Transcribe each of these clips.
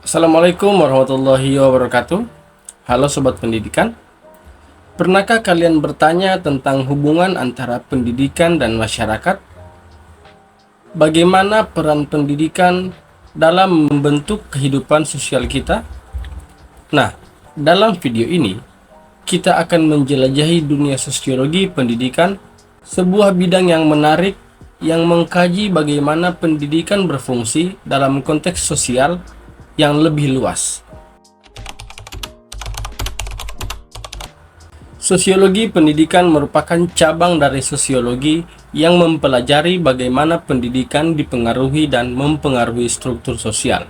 Assalamualaikum warahmatullahi wabarakatuh. Halo Sobat Pendidikan. Pernahkah kalian bertanya tentang hubungan antara pendidikan dan masyarakat? Bagaimana peran pendidikan dalam membentuk kehidupan sosial kita? Nah, dalam video ini, kita akan menjelajahi dunia sosiologi pendidikan, sebuah bidang yang menarik yang mengkaji bagaimana pendidikan berfungsi dalam konteks sosial yang lebih luas. Sosiologi pendidikan merupakan cabang dari sosiologi yang mempelajari bagaimana pendidikan dipengaruhi dan mempengaruhi struktur sosial.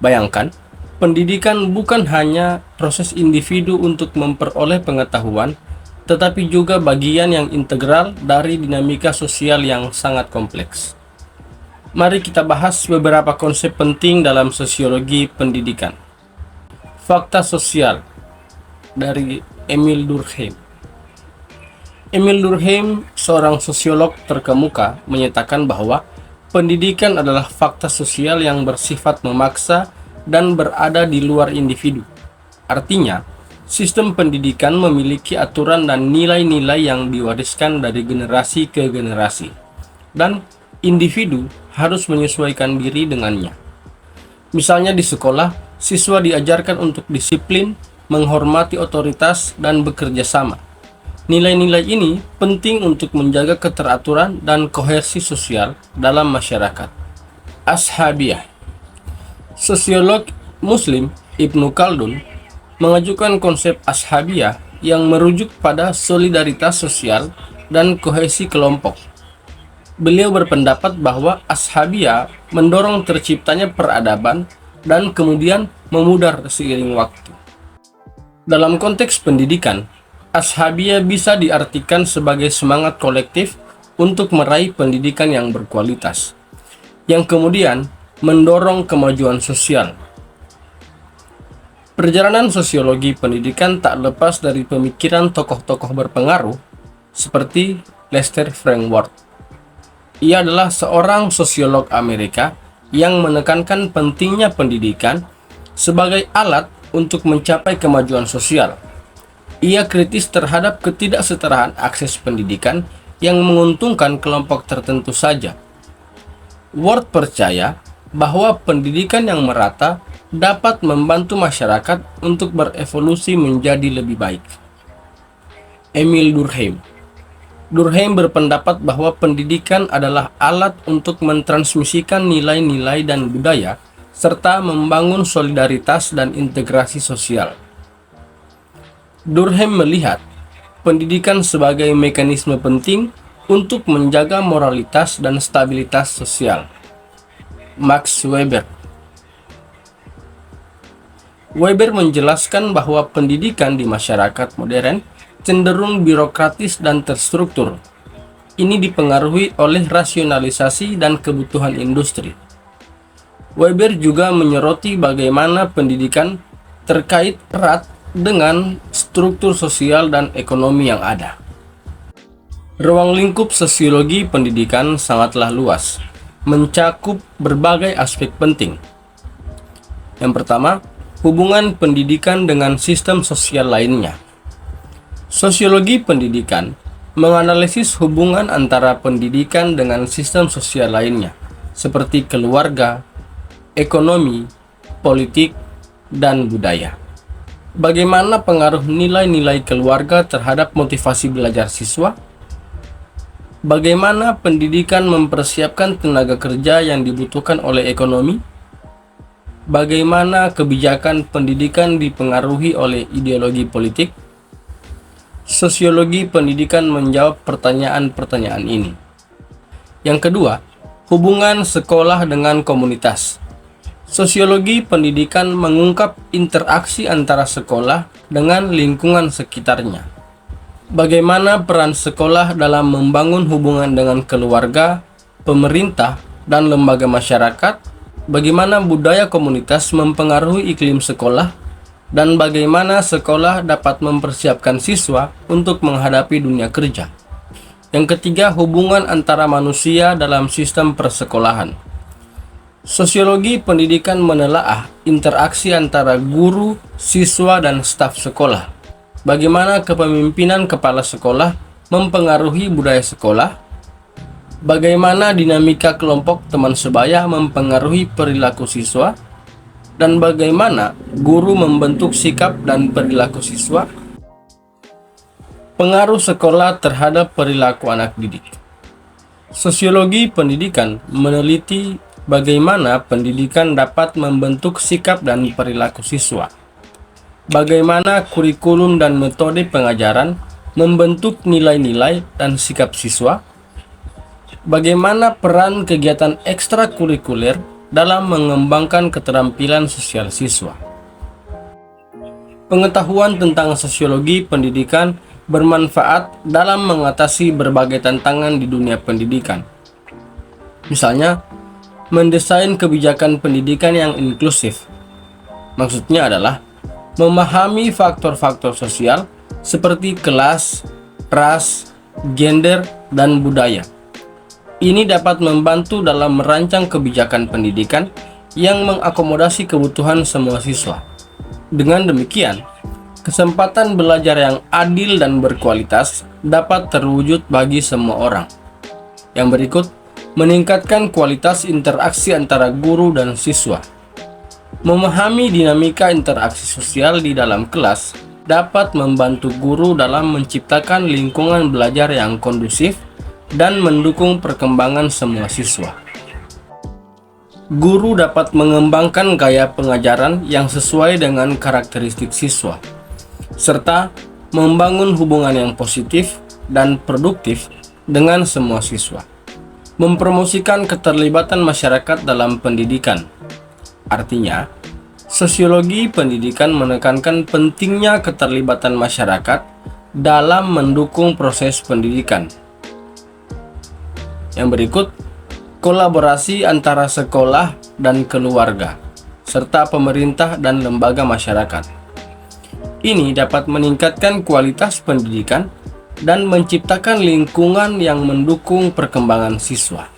Bayangkan, pendidikan bukan hanya proses individu untuk memperoleh pengetahuan, tetapi juga bagian yang integral dari dinamika sosial yang sangat kompleks. Mari kita bahas beberapa konsep penting dalam sosiologi pendidikan. Fakta sosial dari Emil Durkheim. Emil Durkheim, seorang sosiolog terkemuka, menyatakan bahwa pendidikan adalah fakta sosial yang bersifat memaksa dan berada di luar individu. Artinya, sistem pendidikan memiliki aturan dan nilai-nilai yang diwariskan dari generasi ke generasi, dan individu harus menyesuaikan diri dengannya. Misalnya di sekolah, siswa diajarkan untuk disiplin, menghormati otoritas, dan bekerja sama. Nilai-nilai ini penting untuk menjaga keteraturan dan kohesi sosial dalam masyarakat. Ashabiyah. Sosiolog Muslim Ibnu Khaldun mengajukan konsep ashabiyah yang merujuk pada solidaritas sosial dan kohesi kelompok. Beliau berpendapat bahwa ashabiyah mendorong terciptanya peradaban dan kemudian memudar seiring waktu. Dalam konteks pendidikan, ashabiyah bisa diartikan sebagai semangat kolektif untuk meraih pendidikan yang berkualitas, yang kemudian mendorong kemajuan sosial. Perjalanan sosiologi pendidikan tak lepas dari pemikiran tokoh-tokoh berpengaruh seperti Lester Frankworth. Ia adalah seorang sosiolog Amerika yang menekankan pentingnya pendidikan sebagai alat untuk mencapai kemajuan sosial. Ia kritis terhadap ketidaksetaraan akses pendidikan yang menguntungkan kelompok tertentu saja. Worth percaya bahwa pendidikan yang merata dapat membantu masyarakat untuk berevolusi menjadi lebih baik. Emil Durkheim. Durkheim berpendapat bahwa pendidikan adalah alat untuk mentransmisikan nilai-nilai dan budaya serta membangun solidaritas dan integrasi sosial. Durkheim melihat pendidikan sebagai mekanisme penting untuk menjaga moralitas dan stabilitas sosial. Max Weber. Weber menjelaskan bahwa pendidikan di masyarakat modern cenderung birokratis dan terstruktur. Ini dipengaruhi oleh rasionalisasi dan kebutuhan industri. Weber juga menyoroti bagaimana pendidikan terkait erat dengan struktur sosial dan ekonomi yang ada. Ruang lingkup sosiologi pendidikan sangatlah luas, mencakup berbagai aspek penting. Yang pertama, hubungan pendidikan dengan sistem sosial lainnya. Sosiologi pendidikan menganalisis hubungan antara pendidikan dengan sistem sosial lainnya, seperti keluarga, ekonomi, politik, dan budaya. Bagaimana pengaruh nilai-nilai keluarga terhadap motivasi belajar siswa? Bagaimana pendidikan mempersiapkan tenaga kerja yang dibutuhkan oleh ekonomi? Bagaimana kebijakan pendidikan dipengaruhi oleh ideologi politik? Sosiologi pendidikan menjawab pertanyaan-pertanyaan ini. Yang kedua, hubungan sekolah dengan komunitas. Sosiologi pendidikan mengungkap interaksi antara sekolah dengan lingkungan sekitarnya. Bagaimana peran sekolah dalam membangun hubungan dengan keluarga, pemerintah, dan lembaga masyarakat, bagaimana budaya komunitas mempengaruhi iklim sekolah, dan bagaimana sekolah dapat mempersiapkan siswa untuk menghadapi dunia kerja. Yang ketiga, hubungan antara manusia dalam sistem persekolahan. Sosiologi pendidikan menelaah interaksi antara guru, siswa, dan staf sekolah. Bagaimana kepemimpinan kepala sekolah mempengaruhi budaya sekolah, bagaimana dinamika kelompok teman sebaya mempengaruhi perilaku siswa, dan bagaimana guru membentuk sikap dan perilaku siswa. Pengaruh sekolah terhadap perilaku anak didik. Sosiologi pendidikan meneliti bagaimana pendidikan dapat membentuk sikap dan perilaku siswa. Bagaimana kurikulum dan metode pengajaran membentuk nilai-nilai dan sikap siswa. Bagaimana peran kegiatan ekstrakurikuler dalam mengembangkan keterampilan sosial siswa. Pengetahuan tentang sosiologi pendidikan bermanfaat dalam mengatasi berbagai tantangan di dunia pendidikan. Misalnya, mendesain kebijakan pendidikan yang inklusif. Maksudnya adalah memahami faktor-faktor sosial seperti kelas, ras, gender, dan budaya. Ini dapat membantu dalam merancang kebijakan pendidikan yang mengakomodasi kebutuhan semua siswa. Dengan demikian, kesempatan belajar yang adil dan berkualitas dapat terwujud bagi semua orang. Yang berikut, meningkatkan kualitas interaksi antara guru dan siswa. Memahami dinamika interaksi sosial di dalam kelas dapat membantu guru dalam menciptakan lingkungan belajar yang kondusif dan mendukung perkembangan semua siswa. Guru dapat mengembangkan gaya pengajaran yang sesuai dengan karakteristik siswa, serta membangun hubungan yang positif dan produktif dengan semua siswa. Mempromosikan keterlibatan masyarakat dalam pendidikan. Artinya, sosiologi pendidikan menekankan pentingnya keterlibatan masyarakat dalam mendukung proses pendidikan. Yang berikut, kolaborasi antara sekolah dan keluarga, serta pemerintah dan lembaga masyarakat. Ini dapat meningkatkan kualitas pendidikan dan menciptakan lingkungan yang mendukung perkembangan siswa.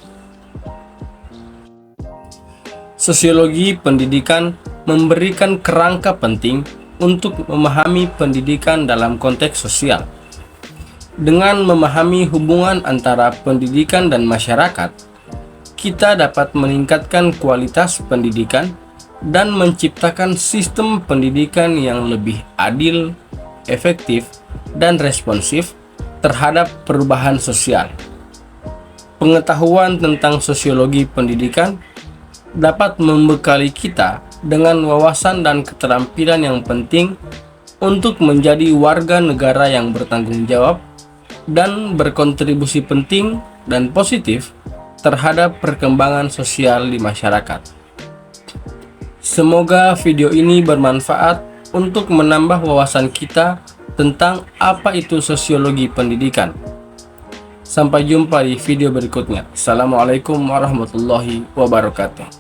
Sosiologi pendidikan memberikan kerangka penting untuk memahami pendidikan dalam konteks sosial. Dengan memahami hubungan antara pendidikan dan masyarakat, kita dapat meningkatkan kualitas pendidikan dan menciptakan sistem pendidikan yang lebih adil, efektif, dan responsif terhadap perubahan sosial. Pengetahuan tentang sosiologi pendidikan dapat membekali kita dengan wawasan dan keterampilan yang penting untuk menjadi warga negara yang bertanggung jawab dan berkontribusi penting dan positif terhadap perkembangan sosial di masyarakat. Semoga video ini bermanfaat untuk menambah wawasan kita tentang apa itu sosiologi pendidikan. Sampai jumpa di video berikutnya. Assalamualaikum warahmatullahi wabarakatuh.